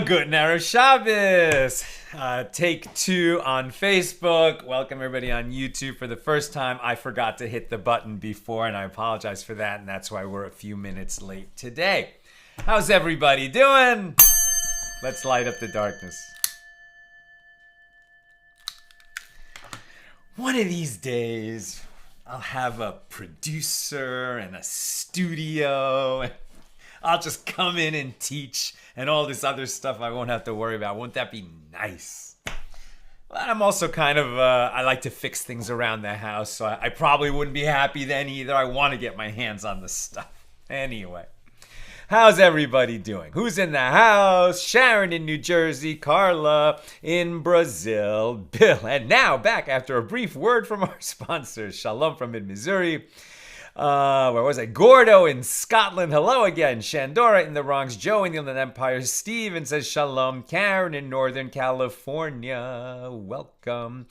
Good Erev Shabbos. Take 2 on Facebook. Welcome everybody on YouTube. For the first time, I forgot to hit the button before, and I apologize for that, and that's why we're a few minutes late today. How's everybody doing? Let's light up the darkness. One of these days, I'll have a producer and a studio, and I'll just come in and teach and all this other stuff I won't have to worry about. Won't that be nice? Well, I'm also kind of, I like to fix things around the house, so I probably wouldn't be happy then either. I want to get my hands on the stuff. Anyway, how's everybody doing? Who's in the house? Sharon in New Jersey, Carla in Brazil, Bill. And now back after a brief word from our sponsors. Shalom from mid-Missouri. Where was I? Gordo in Scotland. Hello again. Shandora in the Bronx. Joe in the Inland Empire. Steven says shalom. Karen in Northern California. Welcome.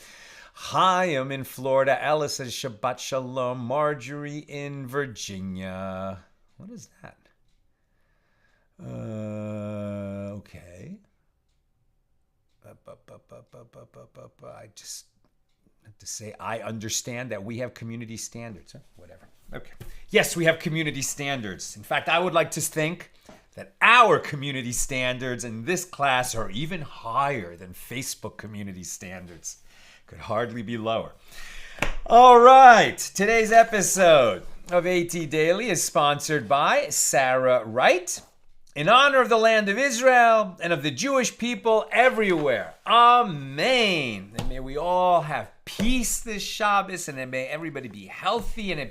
Chaim in Florida. Ella says Shabbat shalom. Marjorie in Virginia. What is that? Okay. I just have to say I understand that we have community standards. Whatever. Okay. Yes, we have community standards. In fact, I would like to think that our community standards in this class are even higher than Facebook community standards. Could hardly be lower. All right. Today's episode of AT Daily is sponsored by Sarah Wright. In honor of the land of Israel and of the Jewish people everywhere. Amen. And may we all have peace this Shabbos, and may everybody be healthy, and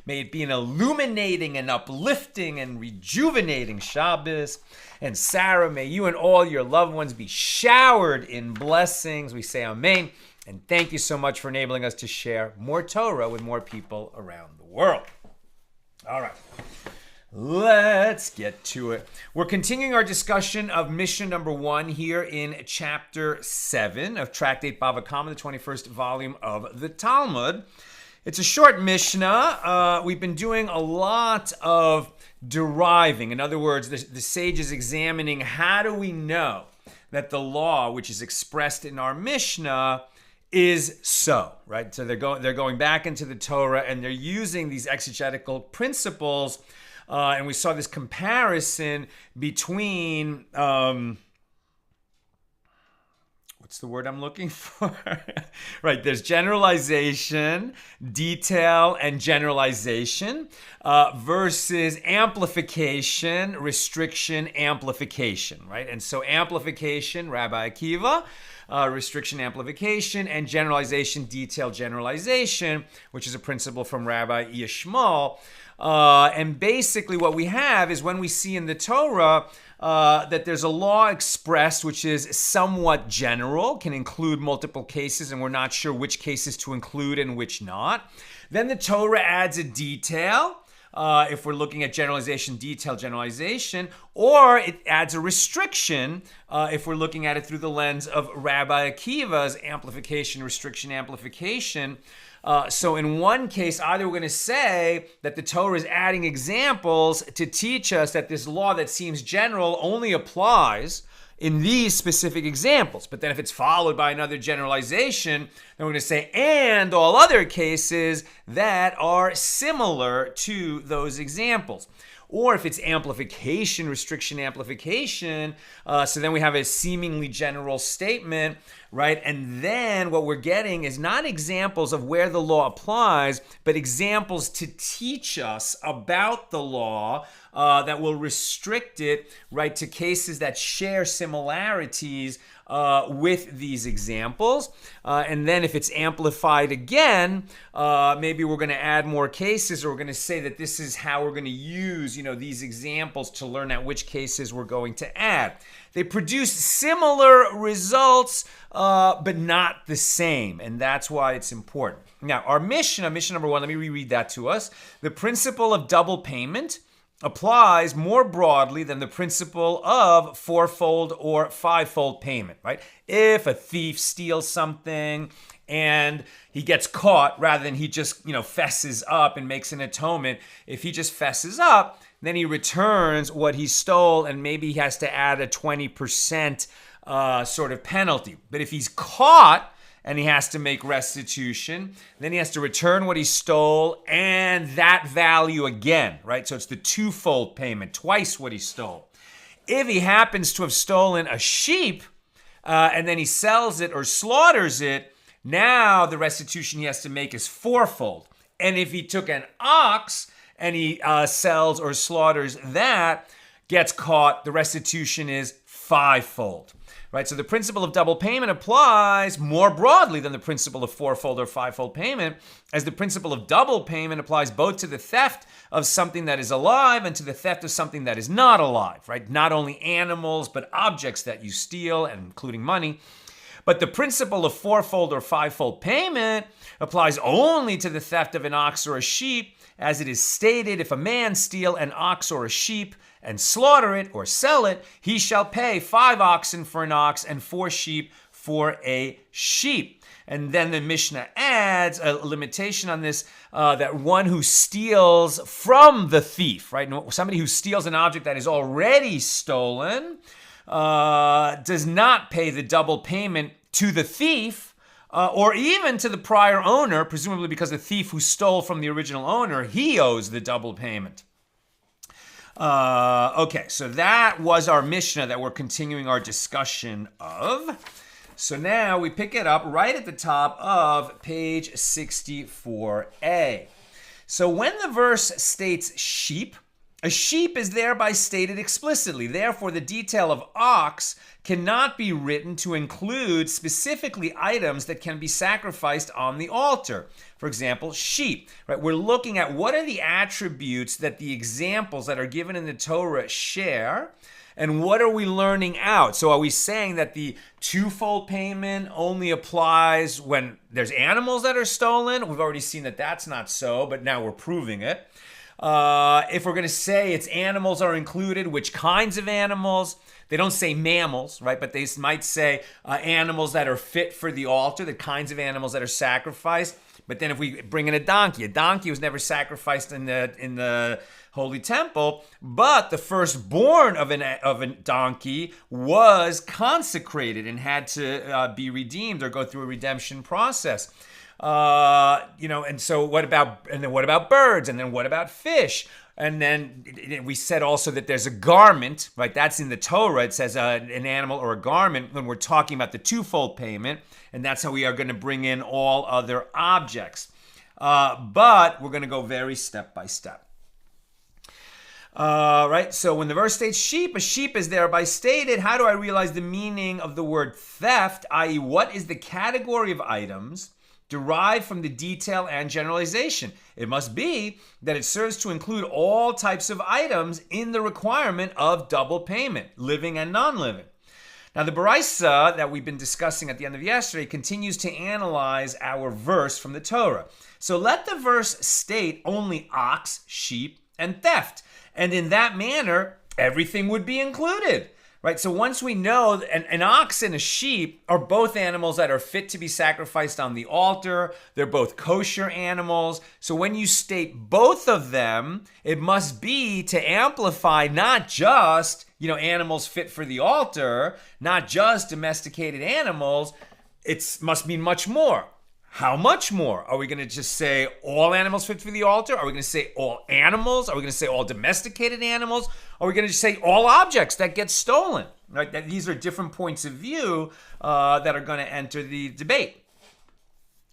may it be an illuminating and uplifting and rejuvenating Shabbos. And Sarah, may you and all your loved ones be showered in blessings. We say amen. And thank you so much for enabling us to share more Torah with more people around the world. All right. Let's get to it. We're continuing our discussion of Mishna number 1 here in chapter 7 of Tractate Bava, Kamma, the 21st volume of the Talmud. It's a short Mishnah. We've been doing a lot of deriving. In other words, the sage is examining how do we know that the law, which is expressed in our Mishnah, is so, right? So they're going back into the Torah and they're using these exegetical principles. And we saw this comparison between, what's the word I'm looking for? Right, there's generalization, detail, and generalization versus amplification, restriction, amplification, right? And so amplification, Rabbi Akiva, restriction, amplification, and generalization, detail, generalization, which is a principle from Rabbi Yishmael. And basically what we have is when we see in the Torah that there's a law expressed which is somewhat general, can include multiple cases, and we're not sure which cases to include and which not. Then the Torah adds a detail, if we're looking at generalization, detail, generalization, or it adds a restriction if we're looking at it through the lens of Rabbi Akiva's amplification, restriction, amplification. So in one case, either we're going to say that the Torah is adding examples to teach us that this law that seems general only applies in these specific examples. But then if it's followed by another generalization, then we're going to say, and all other cases that are similar to those examples. Or if it's amplification, restriction, amplification, so then we have a seemingly general statement, right? And then what we're getting is not examples of where the law applies, but examples to teach us about the law that will restrict it, right, to cases that share similarities with these examples. And then if it's amplified again, maybe we're going to add more cases, or we're going to say that this is how we're going to use, these examples to learn at which cases we're going to add. They produce similar results, but not the same. And that's why it's important. Now, our Mishnah number 1, let me reread that to us. The principle of double payment applies more broadly than the principle of fourfold or fivefold payment, right? If a thief steals something and he gets caught, rather than he just, fesses up and makes an atonement, if he just fesses up, then he returns what he stole and maybe he has to add a 20% sort of penalty. But if he's caught and he has to make restitution, then he has to return what he stole and that value again, right? So it's the twofold payment, twice what he stole. If he happens to have stolen a sheep and then he sells it or slaughters it, now the restitution he has to make is fourfold. And if he took an ox and he sells or slaughters that, gets caught, the restitution is fivefold. Right, so the principle of double payment applies more broadly than the principle of fourfold or fivefold payment, as the principle of double payment applies both to the theft of something that is alive and to the theft of something that is not alive, right? Not only animals, but objects that you steal, and including money. But the principle of fourfold or fivefold payment applies only to the theft of an ox or a sheep, as it is stated, if a man steal an ox or a sheep and slaughter it or sell it, he shall pay 5 oxen for an ox and 4 sheep for a sheep. And then the Mishna adds a limitation on this, that one who steals from the thief, right? Somebody who steals an object that is already stolen does not pay the double payment to the thief, or even to the prior owner, presumably because the thief who stole from the original owner, he owes the double payment. Okay, so that was our Mishnah that we're continuing our discussion of. So now we pick it up right at the top of page 64a. So when the verse states sheep, a sheep is thereby stated explicitly. Therefore, the detail of ox cannot be written to include specifically items that can be sacrificed on the altar. For example, sheep, right? We're looking at what are the attributes that the examples that are given in the Torah share, and what are we learning out? So are we saying that the twofold payment only applies when there's animals that are stolen? We've already seen that that's not so, but now we're proving it. If we're going to say it's animals are included, which kinds of animals? They don't say mammals, right? But they might say animals that are fit for the altar, the kinds of animals that are sacrificed. But then if we bring in a donkey was never sacrificed in the Holy Temple, but the firstborn of a donkey was consecrated and had to be redeemed or go through a redemption process. And so what about birds? And then what about fish? And then we said also that there's a garment, right? That's in the Torah. It says an animal or a garment when we're talking about the twofold payment. And that's how we are going to bring in all other objects. But we're going to go very step by step. Right? So when the verse states sheep, a sheep is thereby stated. How do I realize the meaning of the word theft, i.e. what is the category of items derived from the detail and generalization? It must be that it serves to include all types of items in the requirement of double payment, living and non-living. Now, the Baraisa that we've been discussing at the end of yesterday continues to analyze our verse from the Torah. So let the verse state only ox, sheep, and theft. And in that manner, everything would be included. Right, so once we know an ox and a sheep are both animals that are fit to be sacrificed on the altar, they're both kosher animals. So when you state both of them, it must be to amplify not just, animals fit for the altar, not just domesticated animals. It must mean much more. How much more? Are we going to just say all animals fit for the altar? Are we going to say all animals? Are we going to say all domesticated animals? Are we going to just say all objects that get stolen? Right? These are different points of view that are going to enter the debate.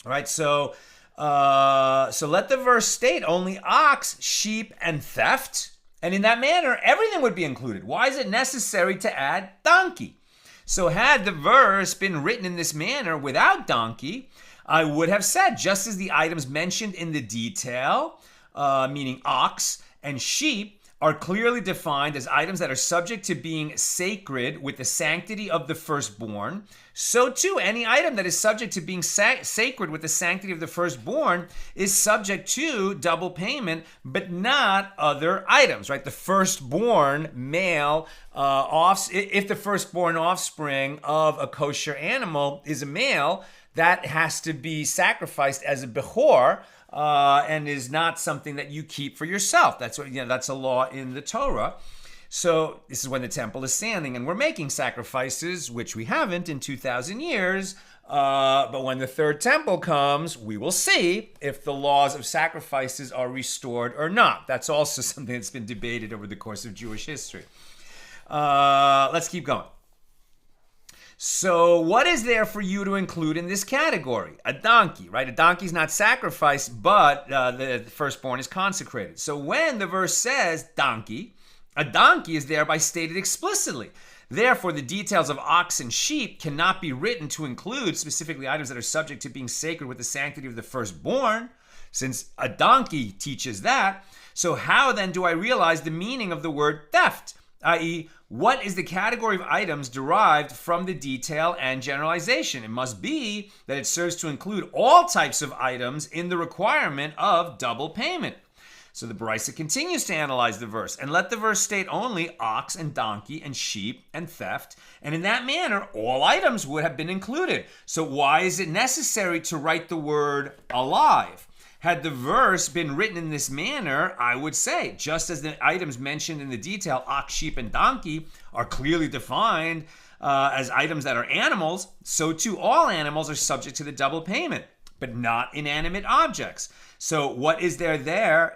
All right, so let the verse state only ox, sheep, and theft. And in that manner, everything would be included. Why is it necessary to add donkey? So had the verse been written in this manner without donkey, I would have said, just as the items mentioned in the detail, meaning ox and sheep, are clearly defined as items that are subject to being sacred with the sanctity of the firstborn. So too, any item that is subject to being sacred with the sanctity of the firstborn is subject to double payment, but not other items, right? The firstborn male, if the firstborn offspring of a kosher animal is a male, that has to be sacrificed as a bechor, and is not something that you keep for yourself. That's what, that's a law in the Torah. So this is when the temple is standing and we're making sacrifices, which we haven't in 2,000 years. But when the third temple comes, we will see if the laws of sacrifices are restored or not. That's also something that's been debated over the course of Jewish history. Let's keep going. So what is there for you to include in this category? A donkey, right? A donkey is not sacrificed, but the firstborn is consecrated. So when the verse says donkey, a donkey is thereby stated explicitly. Therefore, the details of ox and sheep cannot be written to include specifically items that are subject to being sacred with the sanctity of the firstborn, since a donkey teaches that. So how then do I realize the meaning of the word theft? I.e., what is the category of items derived from the detail and generalization? It must be that it serves to include all types of items in the requirement of double payment. So the Baraisa continues to analyze the verse, and let the verse state only ox and donkey and sheep and theft, and in that manner all items would have been included. So why is it necessary to write the word alive? Had the verse been written in this manner, I would say, just as the items mentioned in the detail, ox, sheep, and donkey, are clearly defined as items that are animals, so too all animals are subject to the double payment, but not inanimate objects. So what is there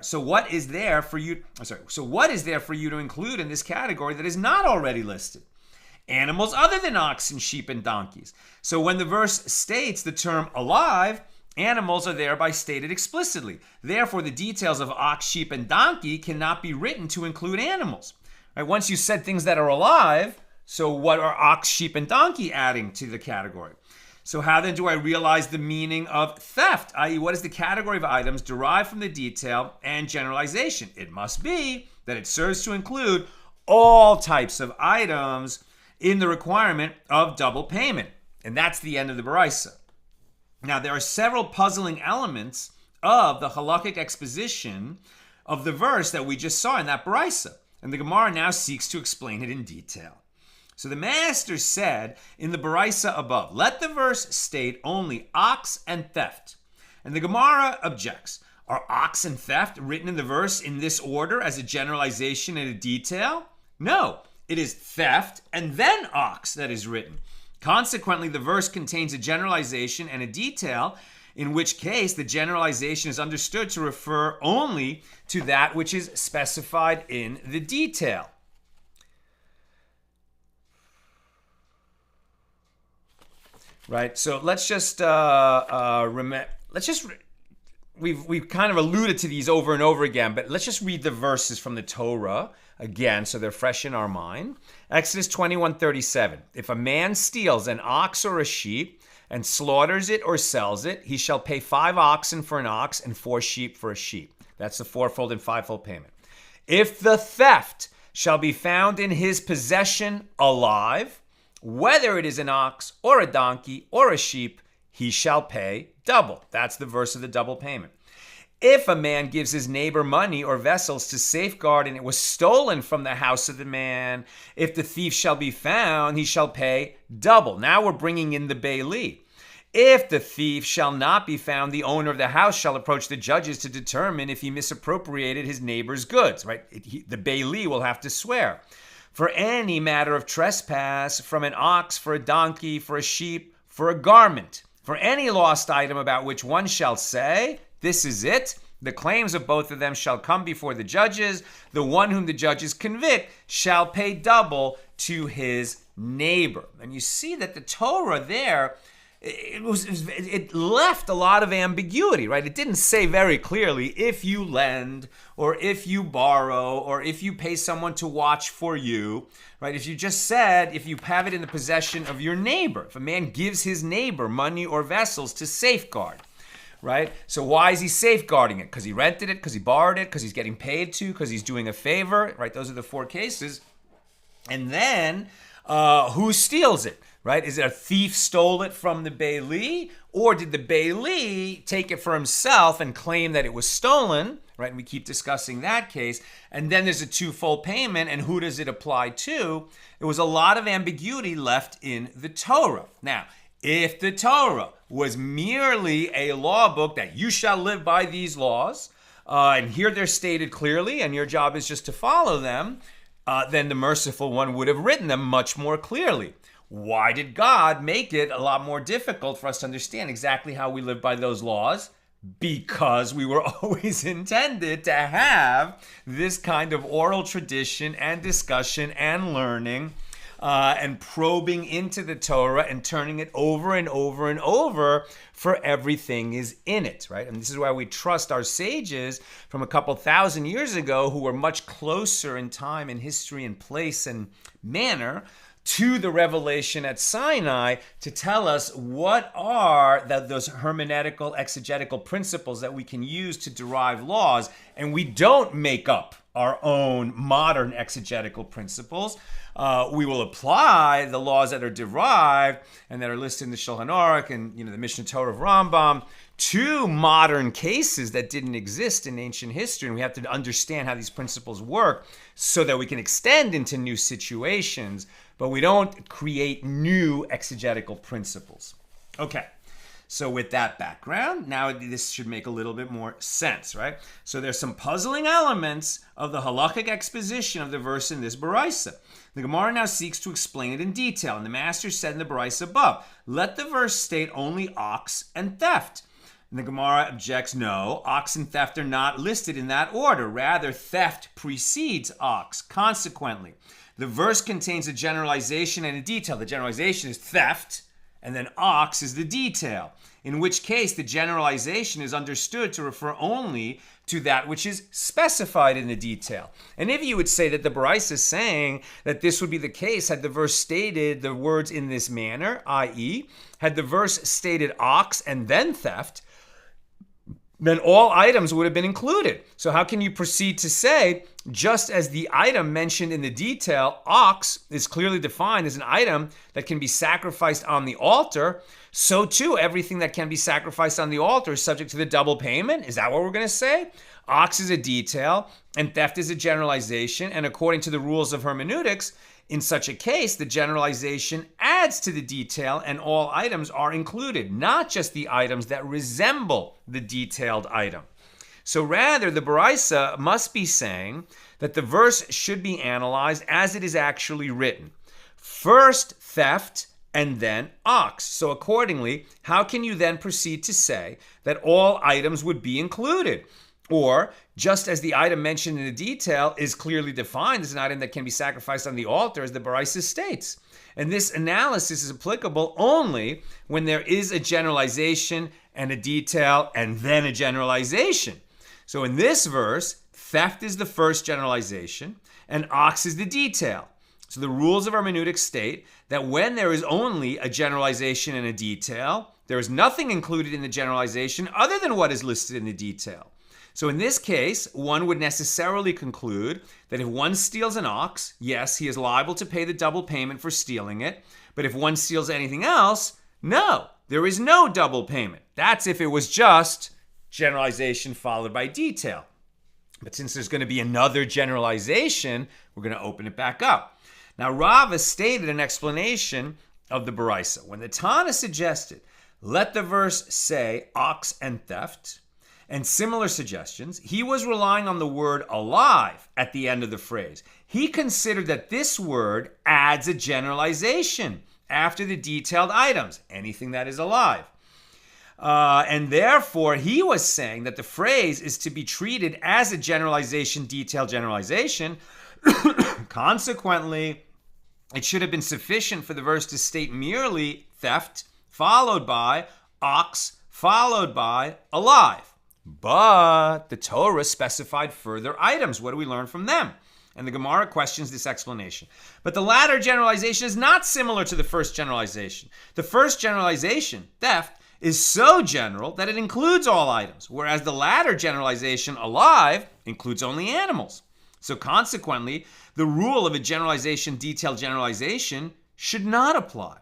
for you to include in this category that is not already listed? Animals other than oxen, sheep, and donkeys. So when the verse states the term alive, animals are thereby stated explicitly. Therefore, the details of ox, sheep, and donkey cannot be written to include animals. Right? Once you said things that are alive, so what are ox, sheep, and donkey adding to the category? So how then do I realize the meaning of theft? I.e., what is the category of items derived from the detail and generalization? It must be that it serves to include all types of items in the requirement of double payment. And that's the end of the Baraisa. Now, there are several puzzling elements of the halakhic exposition of the verse that we just saw in that Baraisa, and the Gemara now seeks to explain it in detail. So the master said in the Baraisa above, let the verse state only ox and theft. And the Gemara objects, are ox and theft written in the verse in this order as a generalization and a detail? No, it is theft and then ox that is written. Consequently, the verse contains a generalization and a detail, in which case the generalization is understood to refer only to that which is specified in the detail. Right. So let's just we've kind of alluded to these over and over again, but let's just read the verses from the Torah again, so they're fresh in our mind. Exodus 21:37. If a man steals an ox or a sheep and slaughters it or sells it, he shall pay 5 oxen for an ox and 4 sheep for a sheep. That's the fourfold and fivefold payment. If the theft shall be found in his possession alive, whether it is an ox or a donkey or a sheep, he shall pay double. That's the verse of the double payment. If a man gives his neighbor money or vessels to safeguard and it was stolen from the house of the man, if the thief shall be found, he shall pay double. Now we're bringing in the Bailey. If the thief shall not be found, the owner of the house shall approach the judges to determine if he misappropriated his neighbor's goods. Right? The Bailey will have to swear. For any matter of trespass, from an ox, for a donkey, for a sheep, for a garment, for any lost item about which one shall say, this is it, the claims of both of them shall come before the judges. The one whom the judges convict shall pay double to his neighbor. And you see that the Torah there, it left a lot of ambiguity, right? It didn't say very clearly if you lend or if you borrow or if you pay someone to watch for you, right? If you just said if you have it in the possession of your neighbor, if a man gives his neighbor money or vessels to safeguard, right? So why is he safeguarding it? Because he rented it, because he borrowed it, because he's getting paid to, because he's doing a favor, right? Those are the 4 cases. And then who steals it, right? Is it a thief stole it from the Bailey, or did the Bailey take it for himself and claim that it was stolen, right? And we keep discussing that case. And then there's a twofold payment, and who does it apply to? There was a lot of ambiguity left in the Torah. Now, if the Torah was merely a law book that you shall live by these laws, and here they're stated clearly, and your job is just to follow them, then the merciful one would have written them much more clearly. Why did God make it a lot more difficult for us to understand exactly how we live by those laws? Because we were always intended to have this kind of oral tradition and discussion and learning and probing into the Torah and turning it over and over and over, for everything is in it, right? And this is why we trust our sages from a couple thousand years ago, who were much closer in time and history and place and manner to the revelation at Sinai, to tell us what are those hermeneutical, exegetical principles that we can use to derive laws. And we don't make up our own modern exegetical principles. We will apply the laws that are derived and that are listed in the Shulchan Aruch and the Mishna Torah of Rambam to modern cases that didn't exist in ancient history. And we have to understand how these principles work so that we can extend into new situations, but we don't create new exegetical principles. Okay. So with that background, now this should make a little bit more sense, right? So there's some puzzling elements of the halachic exposition of the verse in this Baraisa. The Gemara now seeks to explain it in detail, and the Master said in the Baraisa above, let the verse state only ox and theft. And the Gemara objects, no, ox and theft are not listed in that order. Rather, theft precedes ox. Consequently, the verse contains a generalization and a detail. The generalization is theft, and then ox is the detail, in which case the generalization is understood to refer only to that which is specified in the detail. And if you would say that the Baraisa is saying that this would be the case had the verse stated the words in this manner, i.e., had the verse stated ox and then theft, then all items would have been included. So how can you proceed to say, just as the item mentioned in the detail, ox, is clearly defined as an item that can be sacrificed on the altar, so too everything that can be sacrificed on the altar is subject to the double payment? Is that what we're going to say? Ox is a detail and theft is a generalization, and according to the rules of hermeneutics, in such a case, the generalization adds to the detail and all items are included, not just the items that resemble the detailed item. So rather, the Baraisa must be saying that the verse should be analyzed as it is actually written. First theft and then ox. So accordingly, how can you then proceed to say that all items would be included? Or, just as the item mentioned in the detail is clearly defined as an item that can be sacrificed on the altar, as the Baraisa states. And this analysis is applicable only when there is a generalization and a detail and then a generalization. So in this verse, theft is the first generalization and ox is the detail. So the rules of hermeneutics state that when there is only a generalization and a detail, there is nothing included in the generalization other than what is listed in the detail. So in this case, one would necessarily conclude that if one steals an ox, yes, he is liable to pay the double payment for stealing it. But if one steals anything else, no, there is no double payment. That's if it was just generalization followed by detail. But since there's going to be another generalization, we're going to open it back up. Now, Rava stated an explanation of the Baraisa. When the Tana suggested, let the verse say ox and theft, and similar suggestions, he was relying on the word alive at the end of the phrase. He considered that this word adds a generalization after the detailed items, anything that is alive. And therefore, he was saying that the phrase is to be treated as a generalization, detailed generalization. Consequently, it should have been sufficient for the verse to state merely theft, followed by ox, followed by alive. But the Torah specified further items. What do we learn from them? And the Gemara questions this explanation. But the latter generalization is not similar to the first generalization. The first generalization, theft, is so general that it includes all items, whereas the latter generalization, alive, includes only animals. So consequently, the rule of a generalization, detailed generalization, should not apply.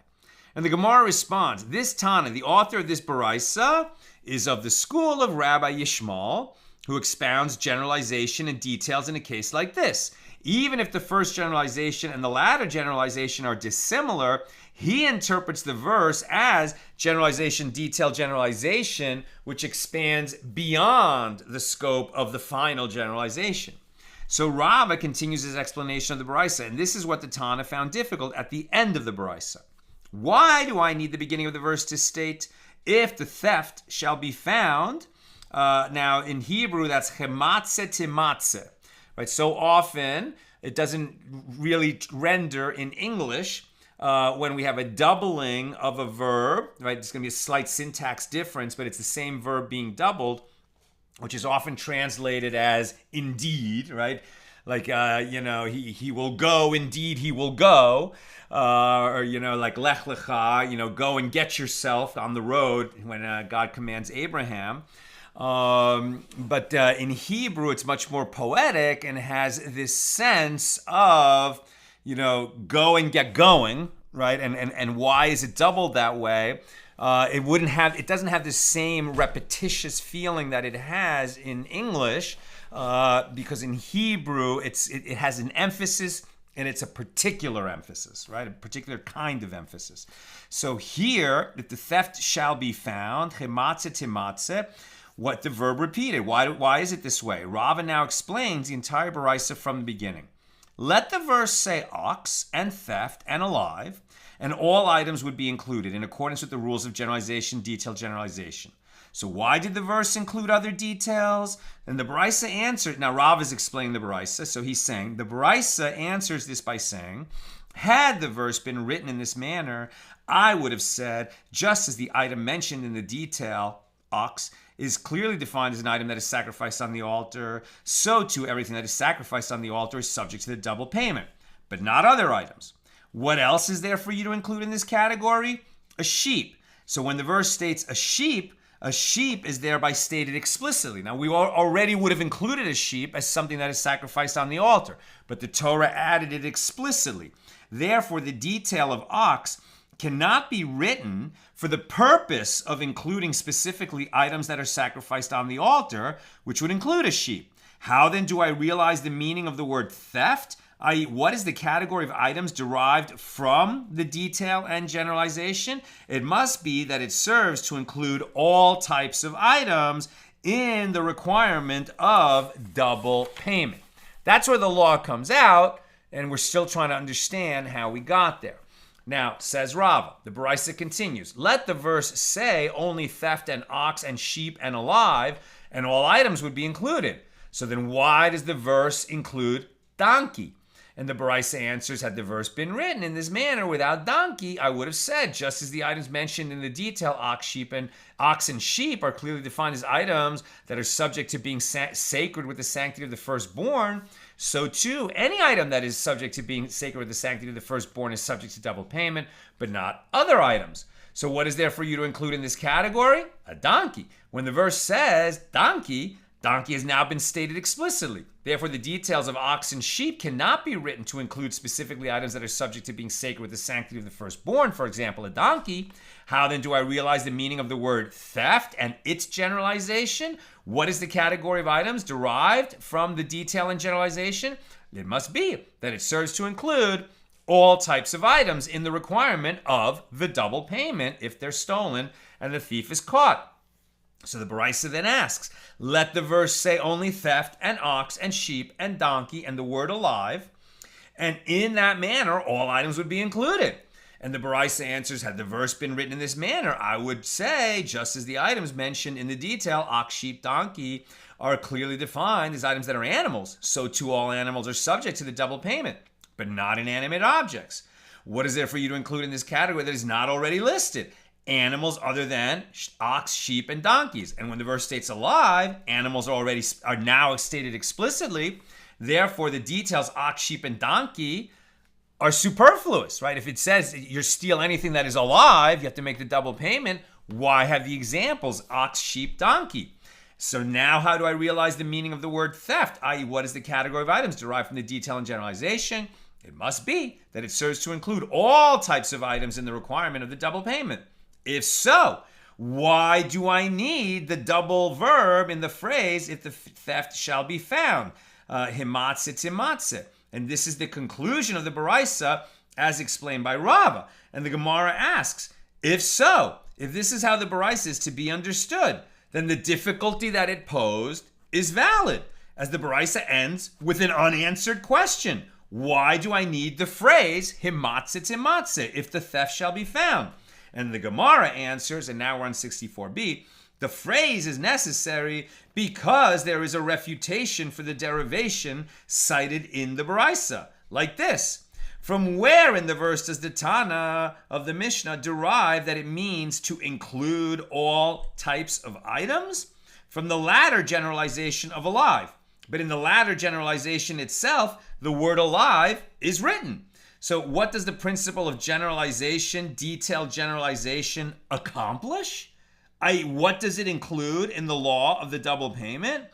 And the Gemara responds, this Tana, the author of this Baraisa, is of the school of Rabbi Yishmael, who expounds generalization and details in a case like this. Even if the first generalization and the latter generalization are dissimilar, he interprets the verse as generalization, detailed generalization, which expands beyond the scope of the final generalization. So Rava continues his explanation of the Baraisa, and this is what the Tana found difficult at the end of the Baraisa. Why do I need the beginning of the verse to state, if the theft shall be found? Now, in Hebrew, that's chematze timatze. Right? So often, it doesn't really render in English when we have a doubling of a verb. Right? There's going to be a slight syntax difference, but it's the same verb being doubled, which is often translated as indeed, right? Like, he will go, indeed he will go. Or, like lech lecha, go and get yourself on the road when God commands Abraham. But in Hebrew, it's much more poetic and has this sense of, go and get going, right? And why is it doubled that way? It doesn't have the same repetitious feeling that it has in English, because in Hebrew, it has an emphasis, and it's a particular emphasis, right? A particular kind of emphasis. So here, if the theft shall be found, chematze timatze, what the verb repeated. Why is it this way? Rava now explains the entire Baraisa from the beginning. Let the verse say ox and theft and alive, and all items would be included in accordance with the rules of generalization, detailed generalization. So why did the verse include other details? And the Baraisa answered, now Rav is explaining the Baraisa, so he's saying, the Baraisa answers this by saying, had the verse been written in this manner, I would have said, just as the item mentioned in the detail, ox, is clearly defined as an item that is sacrificed on the altar, so too everything that is sacrificed on the altar is subject to the double payment, but not other items. What else is there for you to include in this category? A sheep. So when the verse states a sheep is thereby stated explicitly. Now, we already would have included a sheep as something that is sacrificed on the altar, but the Torah added it explicitly. Therefore, the detail of ox cannot be written for the purpose of including specifically items that are sacrificed on the altar, which would include a sheep. How then do I realize the meaning of the word theft? I.e., what is the category of items derived from the detail and generalization? It must be that it serves to include all types of items in the requirement of double payment. That's where the law comes out, and we're still trying to understand how we got there. Now, says Rava, the Baraisa continues, let the verse say only theft and ox and sheep and alive, and all items would be included. So then why does the verse include donkey? And the Baraisa answers, had the verse been written in this manner without donkey, I would have said, just as the items mentioned in the detail, ox and sheep are clearly defined as items that are subject to being sacred with the sanctity of the firstborn, so too, any item that is subject to being sacred with the sanctity of the firstborn is subject to double payment, but not other items. So what is there for you to include in this category? A donkey. When the verse says donkey has now been stated explicitly. Therefore, the details of ox and sheep cannot be written to include specifically items that are subject to being sacred with the sanctity of the firstborn, for example, a donkey. How then do I realize the meaning of the word theft and its generalization? What is the category of items derived from the detail and generalization? It must be that it serves to include all types of items in the requirement of the double payment if they're stolen and the thief is caught. So the Baraisa then asks, let the verse say only theft and ox and sheep and donkey and the word alive, and in that manner all items would be included. And the Baraisa answers, had the verse been written in this manner, I would say, just as the items mentioned in the detail, ox, sheep, donkey, are clearly defined as items that are animals, so too all animals are subject to the double payment, but not inanimate objects. What is there for you to include in this category that is not already listed? Animals other than ox, sheep, and donkeys. And when the verse states alive, animals are now stated explicitly. Therefore, the details ox, sheep, and donkey are superfluous, right? If it says you steal anything that is alive, you have to make the double payment. Why have the examples ox, sheep, donkey? So now how do I realize the meaning of the word theft, i.e. what is the category of items derived from the detail and generalization? It must be that it serves to include all types of items in the requirement of the double payment. If so, why do I need the double verb in the phrase, if the theft shall be found? Himatze timatze. And this is the conclusion of the Baraisa as explained by Rava. And the Gemara asks, if so, if this is how the Baraisa is to be understood, then the difficulty that it posed is valid, as the Baraisa ends with an unanswered question. Why do I need the phrase, himatze timatze, if the theft shall be found? And the Gemara answers, and now we're on 64b, the phrase is necessary because there is a refutation for the derivation cited in the Baraisa, like this. From where in the verse does the Tana of the Mishnah derive that it means to include all types of items? From the latter generalization of alive. But in the latter generalization itself, the word alive is written. So what does the principle of generalization, detailed generalization, accomplish? What does it include in the law of the double payment?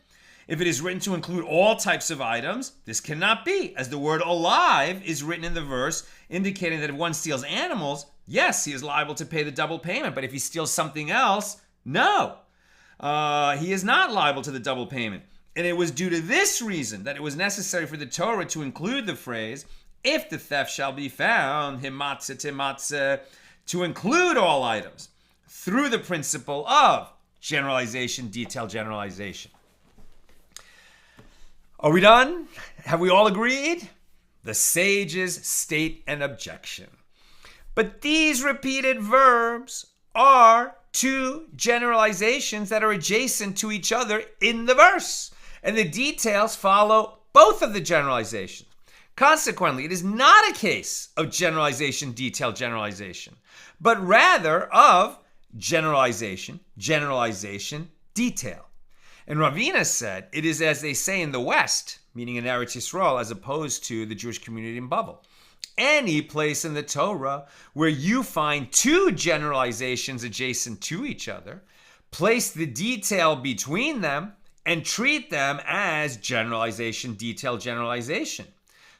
If it is written to include all types of items, this cannot be, as the word alive is written in the verse, indicating that if one steals animals, yes, he is liable to pay the double payment. But if he steals something else, no, he is not liable to the double payment. And it was due to this reason that it was necessary for the Torah to include the phrase, if the theft shall be found, himatze timatze, to include all items through the principle of generalization, detailed generalization. Are we done? Have we all agreed? The sages state an objection. But these repeated verbs are two generalizations that are adjacent to each other in the verse. And the details follow both of the generalizations. Consequently, it is not a case of generalization, detail, generalization, but rather of generalization, generalization, detail. And Ravina said, it is as they say in the West, meaning in Eretz Yisrael, as opposed to the Jewish community in Bava. Any place in the Torah where you find two generalizations adjacent to each other, place the detail between them and treat them as generalization, detail, generalization.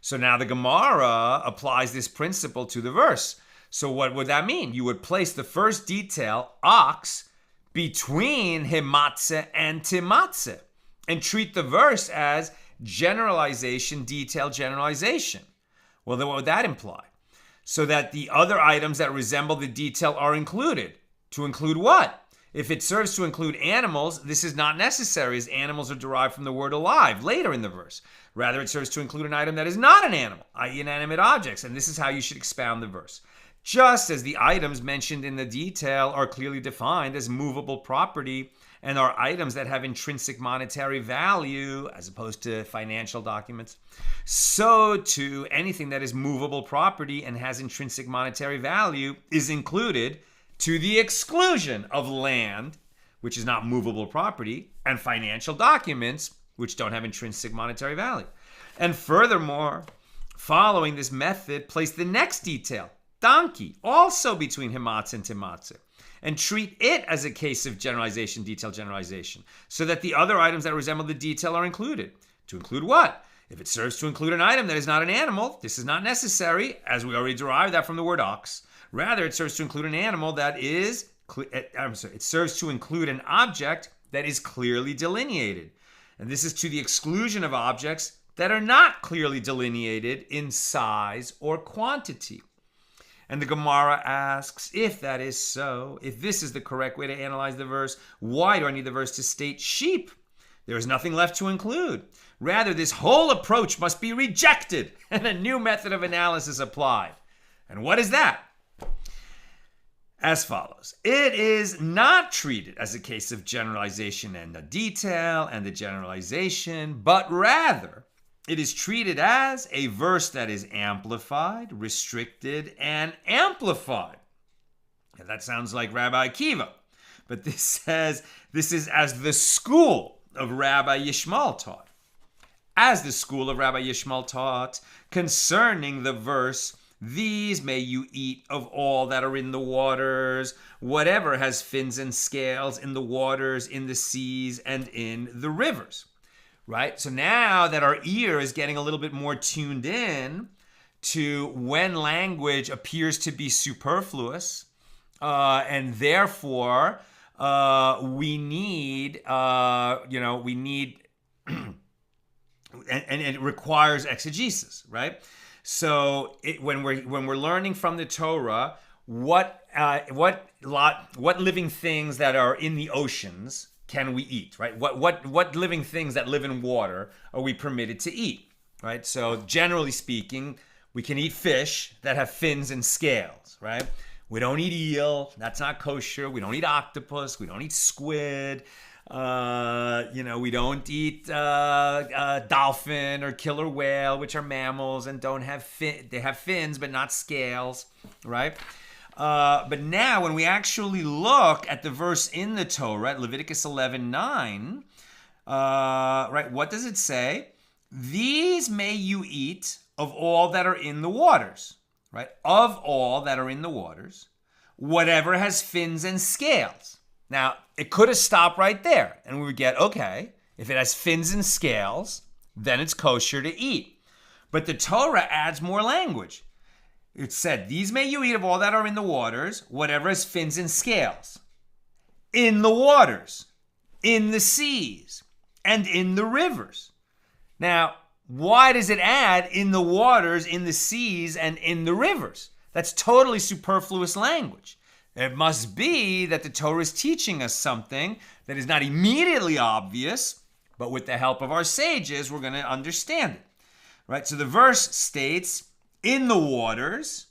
So now the Gemara applies this principle to the verse. So what would that mean? You would place the first detail, ox, between himatze and timatze, and treat the verse as generalization, detail, generalization. Well, then what would that imply? So that the other items that resemble the detail are included. To include what? If it serves to include animals, this is not necessary, as animals are derived from the word alive later in the verse. Rather, it serves to include an item that is not an animal, i.e. inanimate objects, and this is how you should expound the verse. Just as the items mentioned in the detail are clearly defined as movable property and are items that have intrinsic monetary value as opposed to financial documents, so too anything that is movable property and has intrinsic monetary value is included to the exclusion of land, which is not movable property, and financial documents, which don't have intrinsic monetary value. And furthermore, following this method, place the next detail, donkey, also between himatze and timatze, and treat it as a case of generalization, detail, generalization, so that the other items that resemble the detail are included. To include what? If it serves to include an item that is not an animal, this is not necessary, as we already derived that from the word ox. Rather, it serves to include an animal that is, it serves to include an object that is clearly delineated. And this is to the exclusion of objects that are not clearly delineated in size or quantity. And the Gemara asks, if that is so, if this is the correct way to analyze the verse, why do I need the verse to state sheep? There is nothing left to include. Rather, this whole approach must be rejected and a new method of analysis applied. And what is that? As follows. It is not treated as a case of generalization and the detail and the generalization, but rather it is treated as a verse that is amplified, restricted, and amplified. And that sounds like Rabbi Akiva, but this says this is as the school of Rabbi Yishmael taught. As the school of Rabbi Yishmael taught concerning the verse, These may you eat of all that are in the waters, whatever has fins and scales in the waters, in the seas, and in the rivers. Right? So now that our ear is getting a little bit more tuned in to when language appears to be superfluous, and therefore we need, we need, and it requires exegesis, right? So when we're learning from the Torah, what living things that are in the oceans can we eat, right? What living things that live in water are we permitted to eat, right? So generally speaking, we can eat fish that have fins and scales, right? We don't eat eel, that's not kosher. We don't eat octopus, we don't eat squid. We don't eat dolphin or killer whale, which are mammals and don't have they have fins but not scales, right? But now when we actually look at the verse in the Torah, Leviticus 11:9, right, what does it say? These may you eat of all that are in the waters, right? Of all that are in the waters, whatever has fins and scales. Now, it could have stopped right there, and we would get, okay, if it has fins and scales, then it's kosher to eat. But the Torah adds more language. It said, these may you eat of all that are in the waters, whatever has fins and scales. In the waters, in the seas, and in the rivers. Now, why does it add in the waters, in the seas, and in the rivers? That's totally superfluous language. It must be that the Torah is teaching us something that is not immediately obvious, but with the help of our sages, we're going to understand it. Right? So the verse states, in the waters,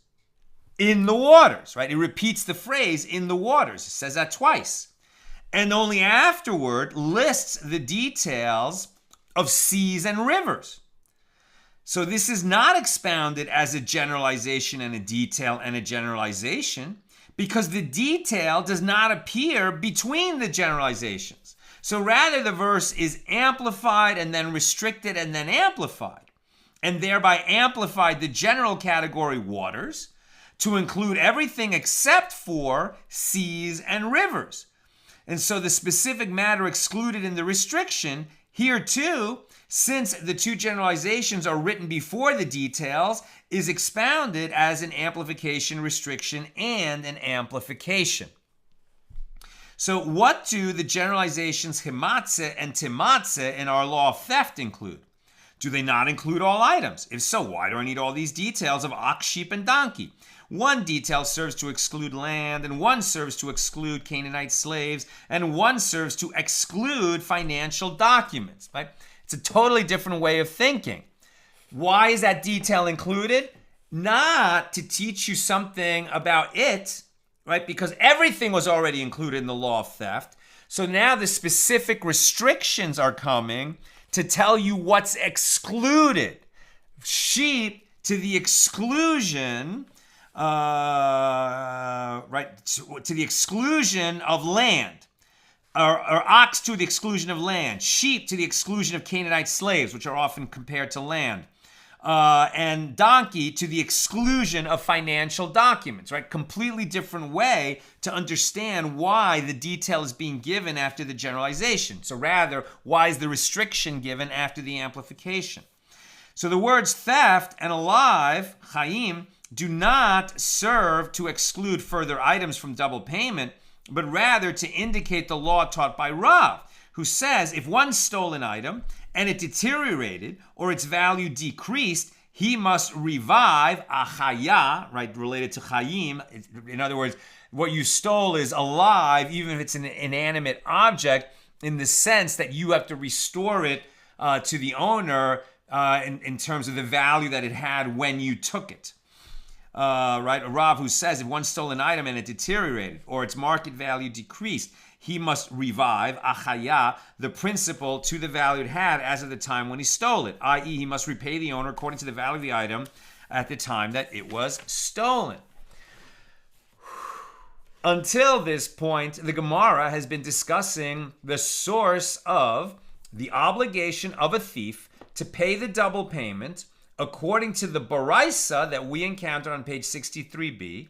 right? It repeats the phrase, in the waters. It says that twice. And only afterward lists the details of seas and rivers. So this is not expounded as a generalization and a detail and a generalization, because the detail does not appear between the generalizations. So rather the verse is amplified and then restricted and then amplified, and thereby amplified the general category waters to include everything except for seas and rivers. And so the specific matter excluded in the restriction, here too, since the two generalizations are written before the details, is expounded as an amplification, restriction, and an amplification. So what do the generalizations himatze and timatze in our law of theft include? Do they not include all items? If so, why do I need all these details of ox, sheep, and donkey? One detail serves to exclude land, and one serves to exclude Canaanite slaves, and one serves to exclude financial documents, right? It's a totally different way of thinking. Why is that detail included? Not to teach you something about it, right? Because everything was already included in the law of theft. So now the specific restrictions are coming to tell you what's excluded. Sheep to the exclusion, right? To the exclusion of land. Or ox to the exclusion of land, sheep to the exclusion of Canaanite slaves, which are often compared to land, and donkey to the exclusion of financial documents, right? Completely different way to understand why the detail is being given after the generalization. So rather, why is the restriction given after the amplification? So the words theft and alive, chaim, do not serve to exclude further items from double payment, but rather to indicate the law taught by Rav, who says if one stole an item and it deteriorated or its value decreased, he must revive a chaya, right, related to chayim. In other words, what you stole is alive, even if it's an inanimate object, in the sense that you have to restore it to the owner in terms of the value that it had when you took it. Right, a Rav who says if one stole an item and it deteriorated or its market value decreased, he must revive, achaya, the principal to the value it had as of the time when he stole it, i.e. he must repay the owner according to the value of the item at the time that it was stolen. Until this point, the Gemara has been discussing the source of the obligation of a thief to pay the double payment according to the Baraisa that we encountered on page 63b,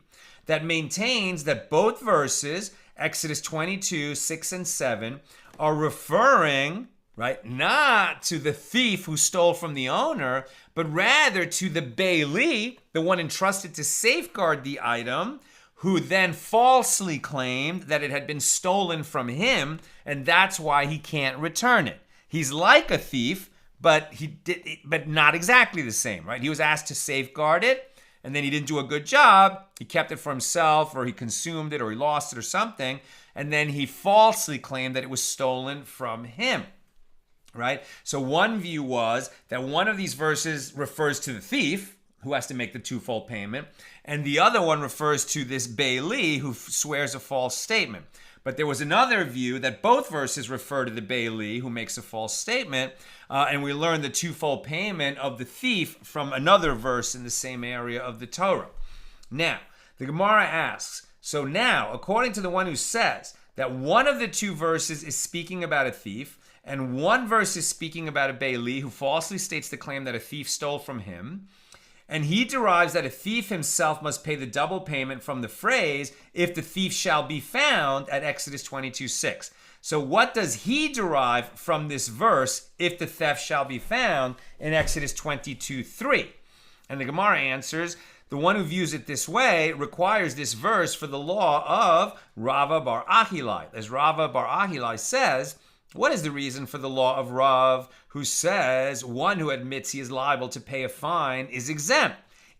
that maintains that both verses, Exodus 22, 6 and 7, are referring, right, not to the thief who stole from the owner, but rather to the Bailey, the one entrusted to safeguard the item, who then falsely claimed that it had been stolen from him, and that's why he can't return it. He's like a thief, but not exactly the same, right? He was asked to safeguard it, and then he didn't do a good job. He kept it for himself, or he consumed it, or he lost it, or something, and then he falsely claimed that it was stolen from him, right? So one view was that one of these verses refers to the thief, who has to make the twofold payment, and the other one refers to this Bailey who swears a false statement. But there was another view that both verses refer to the Bailey who makes a false statement, and we learned the twofold payment of the thief from another verse in the same area of the Torah. Now, the Gemara asks, so now, according to the one who says that one of the two verses is speaking about a thief, and one verse is speaking about a Bailey who falsely states the claim that a thief stole from him, and he derives that a thief himself must pay the double payment from the phrase, if the thief shall be found, at Exodus 22:6. So what does he derive from this verse, if the theft shall be found, in Exodus 22:3? And the Gemara answers, the one who views it this way requires this verse for the law of Rava bar Achilai. As Rava bar Achilai says, what is the reason for the law of Rav, who says one who admits he is liable to pay a fine is exempt,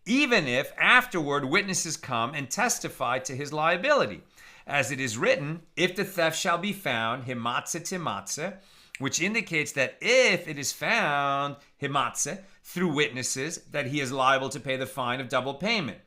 even if afterward witnesses come and testify to his liability? As it is written, if the theft shall be found, himatze timatze, which indicates that if it is found, himatze, through witnesses, that he is liable to pay the fine of double payment.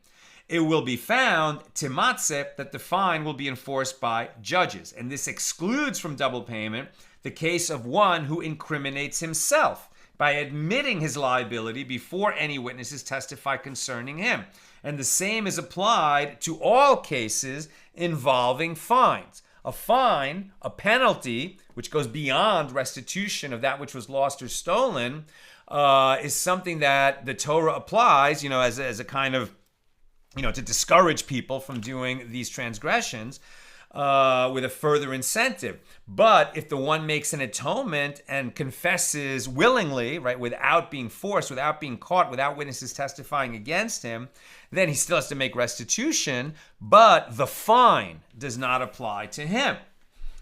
It will be found, timatze, that the fine will be enforced by judges. And this excludes from double payment the case of one who incriminates himself by admitting his liability before any witnesses testify concerning him. And the same is applied to all cases involving fines. A fine, a penalty, which goes beyond restitution of that which was lost or stolen, is something that the Torah applies, as a kind of, to discourage people from doing these transgressions, with a further incentive. But if the one makes an atonement and confesses willingly, right, without being forced, without being caught, without witnesses testifying against him, then he still has to make restitution, but the fine does not apply to him.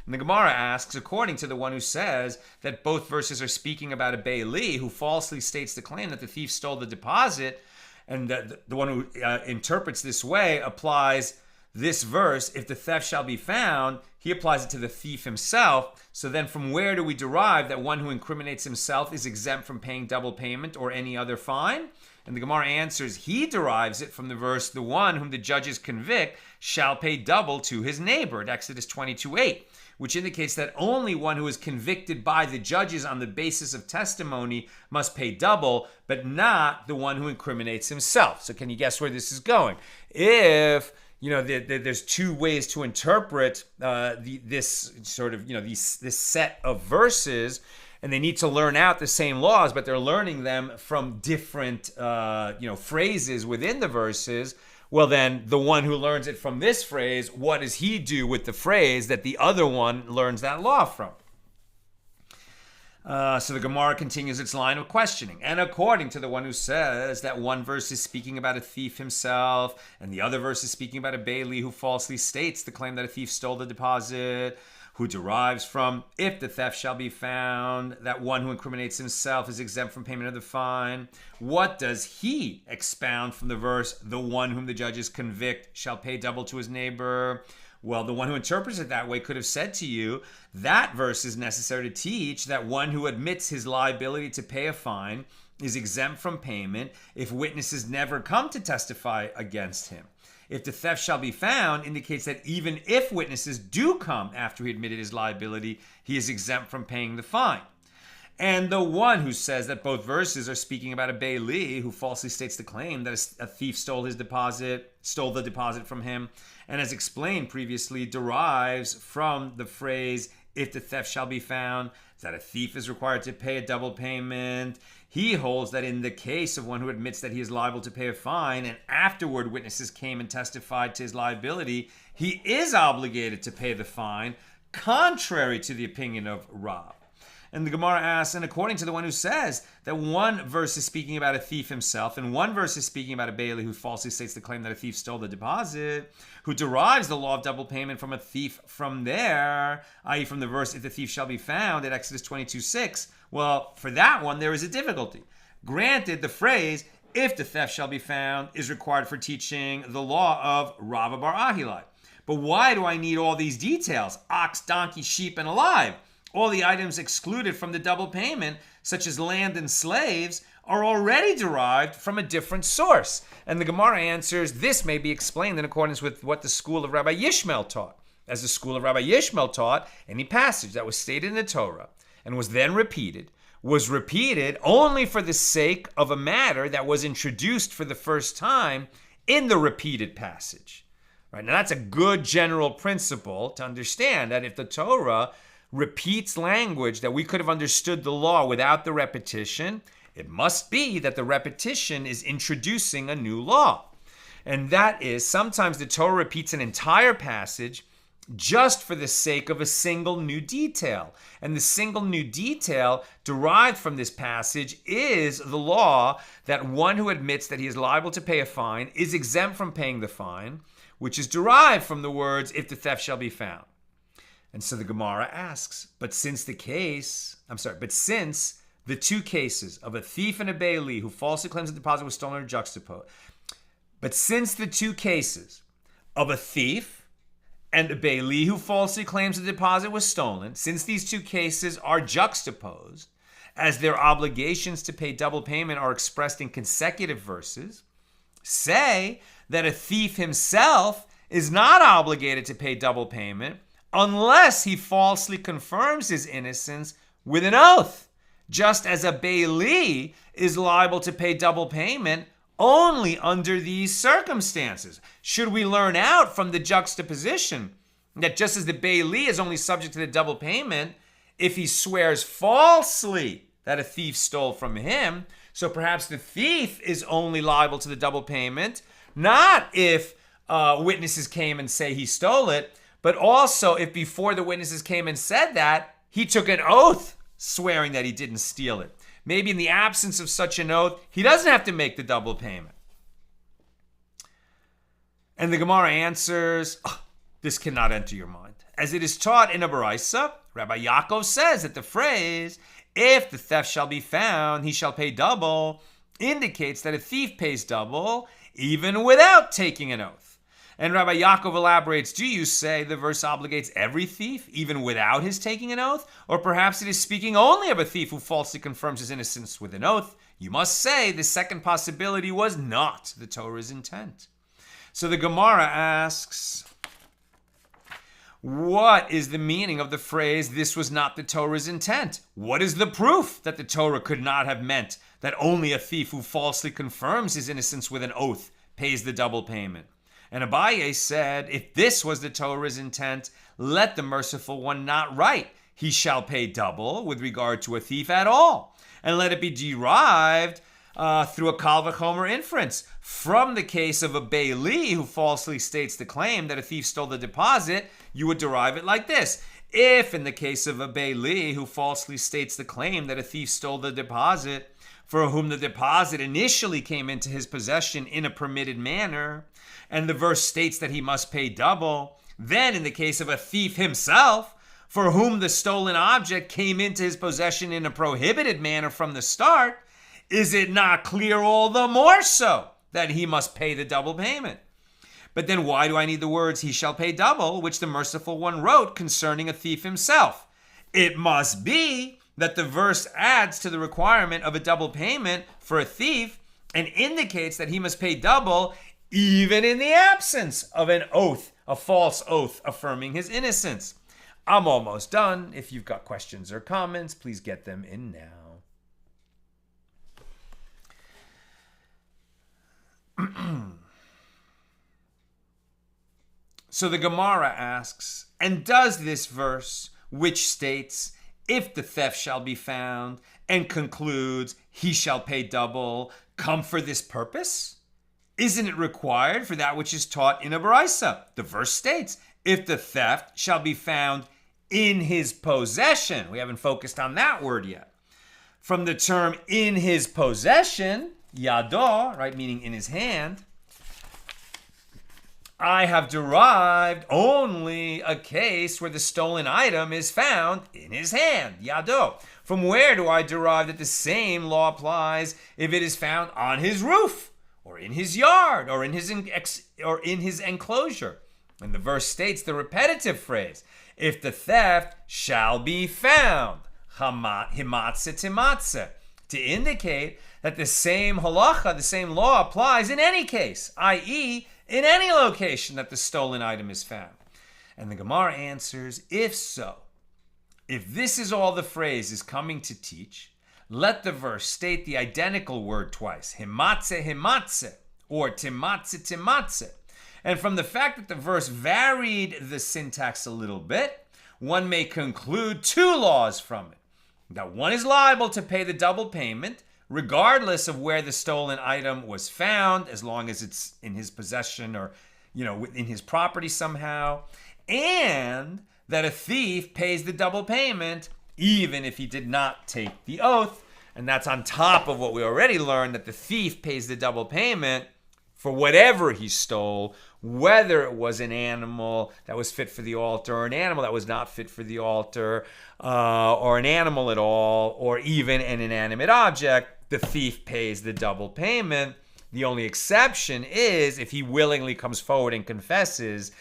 And the Gemara asks, according to the one who says that both verses are speaking about a Bailey who falsely states the claim that the thief stole the deposit, and the one who interprets this way applies this verse, if the theft shall be found, he applies it to the thief himself. So then from where do we derive that one who incriminates himself is exempt from paying double payment or any other fine? And the Gemara answers, he derives it from the verse, the one whom the judges convict shall pay double to his neighbor, at Exodus 22:8, which indicates that only one who is convicted by the judges on the basis of testimony must pay double, but not the one who incriminates himself. So can you guess where this is going? If there's two ways to interpret this set of verses, and they need to learn out the same laws, but they're learning them from different phrases within the verses. Well, then the one who learns it from this phrase, what does he do with the phrase that the other one learns that law from? So the Gemara continues its line of questioning. And according to the one who says that one verse is speaking about a thief himself, and the other verse is speaking about a Bailey who falsely states the claim that a thief stole the deposit, who derives from, if the theft shall be found, that one who incriminates himself is exempt from payment of the fine, what does he expound from the verse, the one whom the judges convict shall pay double to his neighbor? Well, the one who interprets it that way could have said to you, that verse is necessary to teach that one who admits his liability to pay a fine is exempt from payment if witnesses never come to testify against him. If the theft shall be found indicates that even if witnesses do come after he admitted his liability, he is exempt from paying the fine. And the one who says that both verses are speaking about a Bailey who falsely states the claim that a thief stole the deposit from him, and as explained previously, derives from the phrase, if the theft shall be found, that a thief is required to pay a double payment. He holds that in the case of one who admits that he is liable to pay a fine and afterward witnesses came and testified to his liability, he is obligated to pay the fine, contrary to the opinion of Rav. And the Gemara asks, and according to the one who says that one verse is speaking about a thief himself and one verse is speaking about a bailey who falsely states the claim that a thief stole the deposit, who derives the law of double payment from a thief from there, i.e. from the verse, if the thief shall be found at Exodus 22:6, well, for that one, there is a difficulty. Granted, the phrase, if the theft shall be found, is required for teaching the law of Rava bar Ahilai. But why do I need all these details? Ox, donkey, sheep, and alive. All the items excluded from the double payment, such as land and slaves, are already derived from a different source. And the Gemara answers, this may be explained in accordance with what the school of Rabbi Yishmael taught. As the school of Rabbi Yishmael taught, any passage that was stated in the Torah and was then repeated, was repeated only for the sake of a matter that was introduced for the first time in the repeated passage. Right? Now that's a good general principle to understand, that if the Torah repeats language that we could have understood the law without the repetition, it must be that the repetition is introducing a new law. And that is, sometimes the Torah repeats an entire passage just for the sake of a single new detail. And the single new detail derived from this passage is the law that one who admits that he is liable to pay a fine is exempt from paying the fine, which is derived from the words, if the theft shall be found. And so the Gemara asks, but since the two cases of a thief and a bailey who falsely claims the deposit was stolen are juxtaposed, but since the two cases of a thief and a bailey who falsely claims the deposit was stolen, since these two cases are juxtaposed, as their obligations to pay double payment are expressed in consecutive verses, say that a thief himself is not obligated to pay double payment unless he falsely confirms his innocence with an oath, just as a bailey is liable to pay double payment only under these circumstances. Should we learn out from the juxtaposition that just as the bailey is only subject to the double payment if he swears falsely that a thief stole from him, so perhaps the thief is only liable to the double payment, not if witnesses came and say he stole it, but also if before the witnesses came and said that, he took an oath swearing that he didn't steal it. Maybe in the absence of such an oath, he doesn't have to make the double payment. And the Gemara answers, this cannot enter your mind. As it is taught in a Baraisa, Rabbi Yaakov says that the phrase, if the theft shall be found, he shall pay double, indicates that a thief pays double even without taking an oath. And Rabbi Yaakov elaborates, do you say the verse obligates every thief, even without his taking an oath? Or perhaps it is speaking only of a thief who falsely confirms his innocence with an oath? You must say the second possibility was not the Torah's intent. So the Gemara asks, what is the meaning of the phrase, this was not the Torah's intent? What is the proof that the Torah could not have meant that only a thief who falsely confirms his innocence with an oath pays the double payment? And Abaye said, if this was the Torah's intent, let the merciful one not write, he shall pay double with regard to a thief at all. And let it be derived through a kal v'chomer inference from the case of a bailey who falsely states the claim that a thief stole the deposit. You would derive it like this. If in the case of a bailey who falsely states the claim that a thief stole the deposit, for whom the deposit initially came into his possession in a permitted manner, and the verse states that he must pay double, then in the case of a thief himself, for whom the stolen object came into his possession in a prohibited manner from the start, is it not clear all the more so that he must pay the double payment? But then why do I need the words, he shall pay double, which the merciful one wrote concerning a thief himself? It must be that the verse adds to the requirement of a double payment for a thief and indicates that he must pay double even in the absence of an oath, a false oath affirming his innocence. I'm almost done. If you've got questions or comments, please get them in now. So the Gemara asks, and does this verse, which states, if the theft shall be found, and concludes, he shall pay double, come for this purpose? Isn't it required for that which is taught in a baraisa? The verse states, if the theft shall be found in his possession. We haven't focused on that word yet. From the term in his possession, yado, right, meaning in his hand, I have derived only a case where the stolen item is found in his hand, yado. From where do I derive that the same law applies if it is found on his roof, or in his yard, or in his enclosure? And the verse states the repetitive phrase, if the theft shall be found, himatze timatze, to indicate that the same halacha, the same law applies in any case, i.e., in any location that the stolen item is found. And the Gemara answers, if so, if this is all the phrase is coming to teach, let the verse state the identical word twice, himatze himatze, or timatze timatze. And from the fact that the verse varied the syntax a little bit, one may conclude two laws from it. That one is liable to pay the double payment, regardless of where the stolen item was found, as long as it's in his possession or, in his property somehow, and that a thief pays the double payment even if he did not take the oath. And that's on top of what we already learned, that the thief pays the double payment for whatever he stole, whether it was an animal that was fit for the altar, or an animal that was not fit for the altar, or an animal at all, or even an inanimate object. The thief pays the double payment. The only exception is if he willingly comes forward and confesses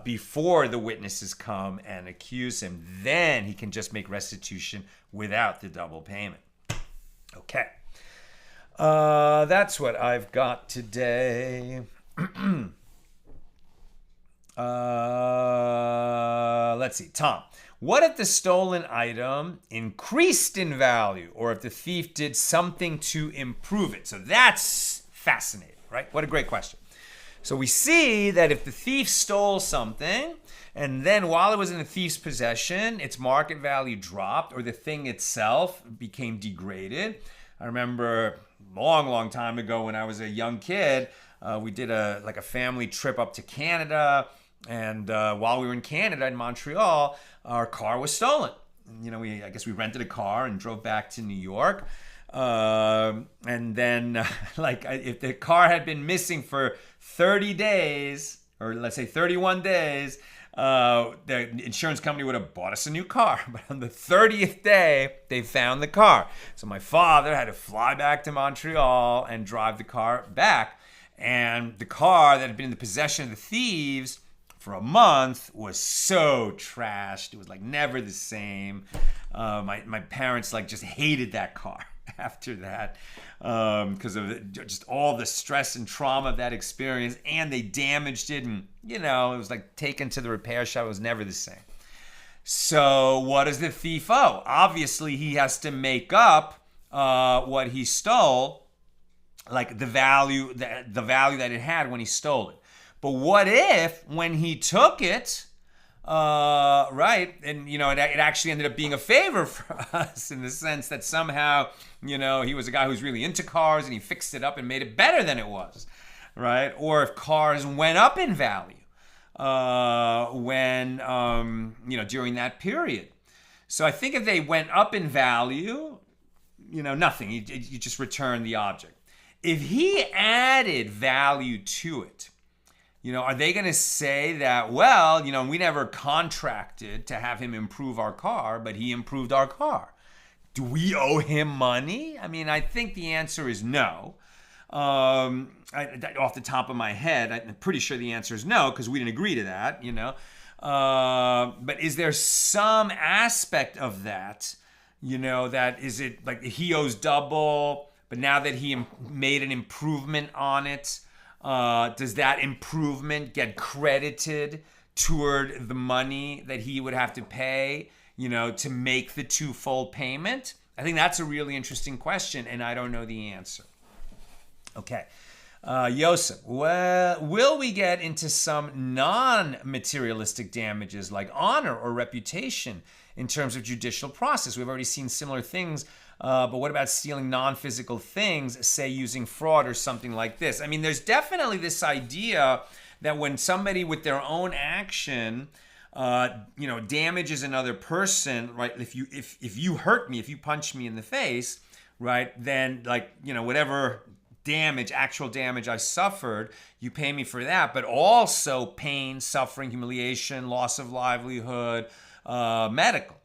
before the witnesses come and accuse him. Then he can just make restitution without the double payment. Okay. That's what I've got today. Let's see. Tom, what if the stolen item increased in value, or if the thief did something to improve it? So that's fascinating, right? What a great question. So we see that if the thief stole something, and then while it was in the thief's possession, its market value dropped, or the thing itself became degraded. I remember long time ago when I was a young kid, we did a family trip up to Canada, and while we were in Canada, in Montreal, our car was stolen. I guess we rented a car and drove back to New York. And then, if the car had been missing for 30 days, or let's say 31 days, the insurance company would have bought us a new car. But on the 30th day, they found the car. So my father had to fly back to Montreal and drive the car back. And the car that had been in the possession of the thieves for a month was so trashed. It was never the same. My parents just hated that car after that because of just all the stress and trauma of that experience, and they damaged it, and it was taken to the repair shop. It was never the same. So what does the thief owe? Obviously he has to make up what he stole, the value that it had when he stole it. But what if when he took it, right, and it actually ended up being a favor for us in the sense that somehow he was a guy who's really into cars and he fixed it up and made it better than it was, right? Or if cars went up in value when during that period. So I think if they went up in value, nothing. You just return the object. If he added value to it, are they going to say that, well, we never contracted to have him improve our car, but he improved our car? Do we owe him money? I think the answer is no. Off the top of my head, I'm pretty sure the answer is no, because we didn't agree to that, But is there some aspect of that, that is it he owes double, but now that he made an improvement on it, does that improvement get credited toward the money that he would have to pay, to make the twofold payment? I think that's a really interesting question, and I don't know the answer. Okay. Yosef, well, will we get into some non-materialistic damages like honor or reputation in terms of judicial process? We've already seen similar things, but what about stealing non-physical things, say using fraud or something like this? I mean, there's definitely this idea that when somebody with their own action damages another person, right? If you hurt me, if you punch me in the face, right, then whatever actual damage I suffered, you pay me for that, but also pain, suffering, humiliation, loss of livelihood, medical,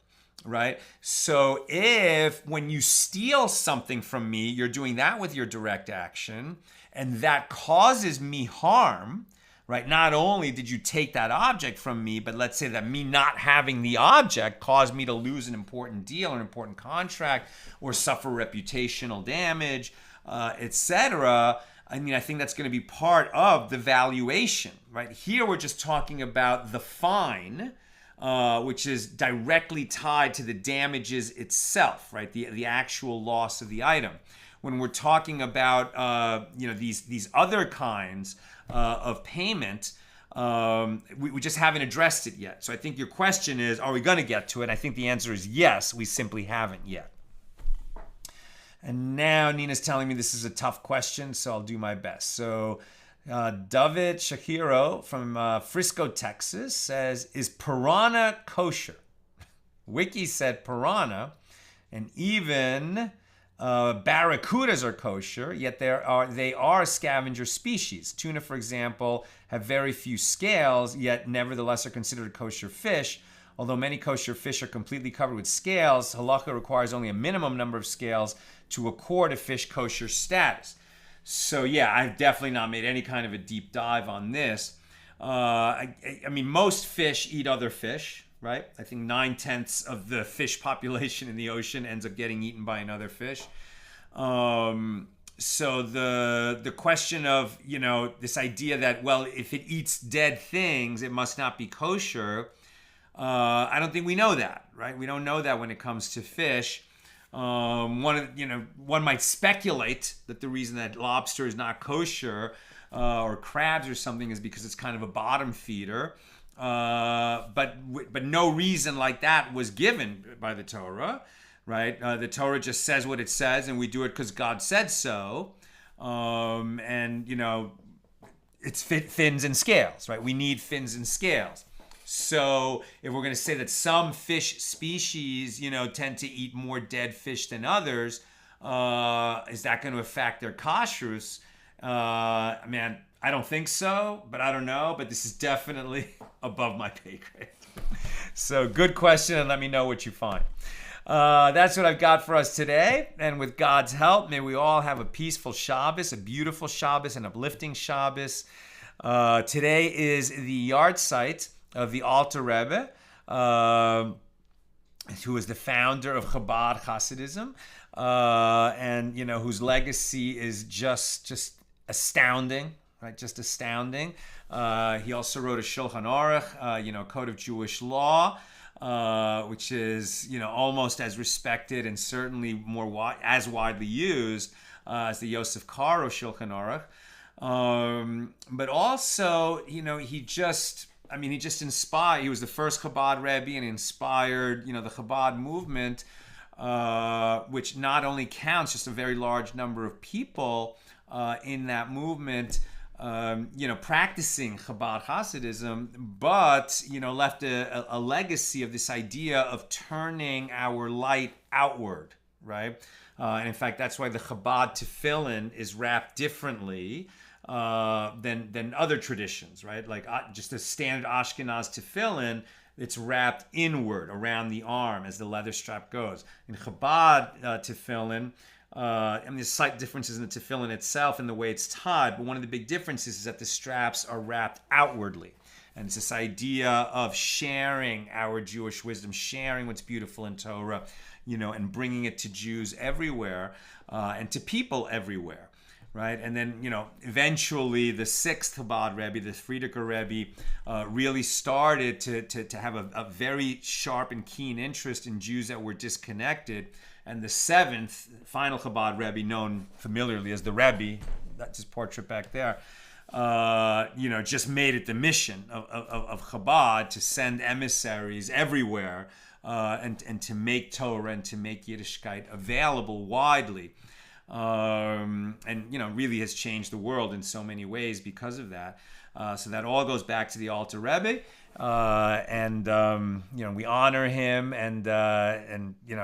right? So if when you steal something from me, you're doing that with your direct action, and that causes me harm, right? Not only did you take that object from me, but let's say that me not having the object caused me to lose an important deal, an important contract, or suffer reputational damage, etc. I mean, I think that's going to be part of the valuation, right? Here we're just talking about the fine, which is directly tied to the damages itself, right? The actual loss of the item. When we're talking about these other kinds of payment, we just haven't addressed it yet. So I think your question is, are we going to get to it? I think the answer is yes, we simply haven't yet. And now Nina's telling me this is a tough question, so I'll do my best. So David Shakiro from Frisco, Texas says, is piranha kosher? Wiki said piranha, and even barracudas are kosher, yet they are scavenger species. Tuna, for example, have very few scales, yet nevertheless are considered a kosher fish. Although many kosher fish are completely covered with scales, halakha requires only a minimum number of scales to accord a fish kosher status. So yeah, I've definitely not made any kind of a deep dive on this. I mean, most fish eat other fish, right? I think 9/10 of the fish population in the ocean ends up getting eaten by another fish. So the question of, this idea that, well, if it eats dead things, it must not be kosher. I don't think we know that, right? We don't know that when it comes to fish. One might speculate that the reason that lobster is not kosher or crabs or something is because it's kind of a bottom feeder. But no reason like that was given by the Torah, right? The Torah just says what it says, and we do it because God said so. It's fins and scales, right? We need fins and scales. So if we're going to say that some fish species, tend to eat more dead fish than others, is that going to affect their kashrus? Man, I don't think so, but I don't know. But this is definitely above my pay grade. So good question, and let me know what you find. That's what I've got for us today. And with God's help, may we all have a peaceful Shabbos, a beautiful Shabbos, an uplifting Shabbos. Today is the yahrzeit of the Alter Rebbe, who is the founder of Chabad Hasidism, and whose legacy is just astounding, right? Just astounding. He also wrote a Shulchan Aruch, Code of Jewish Law, which is almost as respected and certainly as widely used as the Yosef Karo Shulchan Aruch. But also, he just inspired. He was the first Chabad Rebbe and inspired, the Chabad movement, which not only counts just a very large number of people in that movement, practicing Chabad Hasidism, but, left a legacy of this idea of turning our light outward, right? And in fact, that's why the Chabad tefillin is wrapped differently than other traditions, right? Like just a standard Ashkenaz tefillin, it's wrapped inward around the arm as the leather strap goes. In Chabad tefillin, there's slight differences in the tefillin itself and the way it's tied, but one of the big differences is that the straps are wrapped outwardly. And it's this idea of sharing our Jewish wisdom, sharing what's beautiful in Torah, and bringing it to Jews everywhere and to people everywhere. Right, and then eventually the sixth Chabad Rebbe, the Frierdiker Rebbe, really started to have a very sharp and keen interest in Jews that were disconnected. And the seventh, final Chabad Rebbe, known familiarly as the Rebbe, that's his portrait back there. Just made it the mission of Chabad to send emissaries everywhere and to make Torah and to make Yiddishkeit available widely. Really has changed the world in so many ways because of that. So that all goes back to the Alter Rebbe. We honor him, and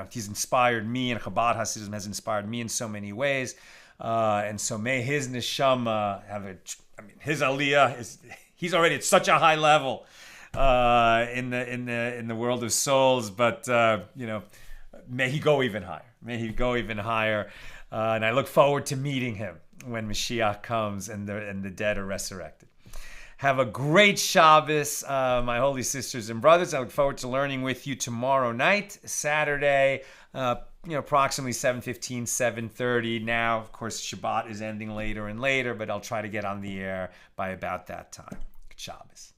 he's inspired me, and Chabad Hasidism has inspired me in so many ways. And so may his neshama his aliyah he's already at such a high level in the world of souls, but may he go even higher. May he go even higher. And I look forward to meeting him when Mashiach comes and the dead are resurrected. Have a great Shabbos, my holy sisters and brothers. I look forward to learning with you tomorrow night, Saturday, approximately 7:15, 7:30. Now, of course, Shabbat is ending later and later, but I'll try to get on the air by about that time. Good Shabbos.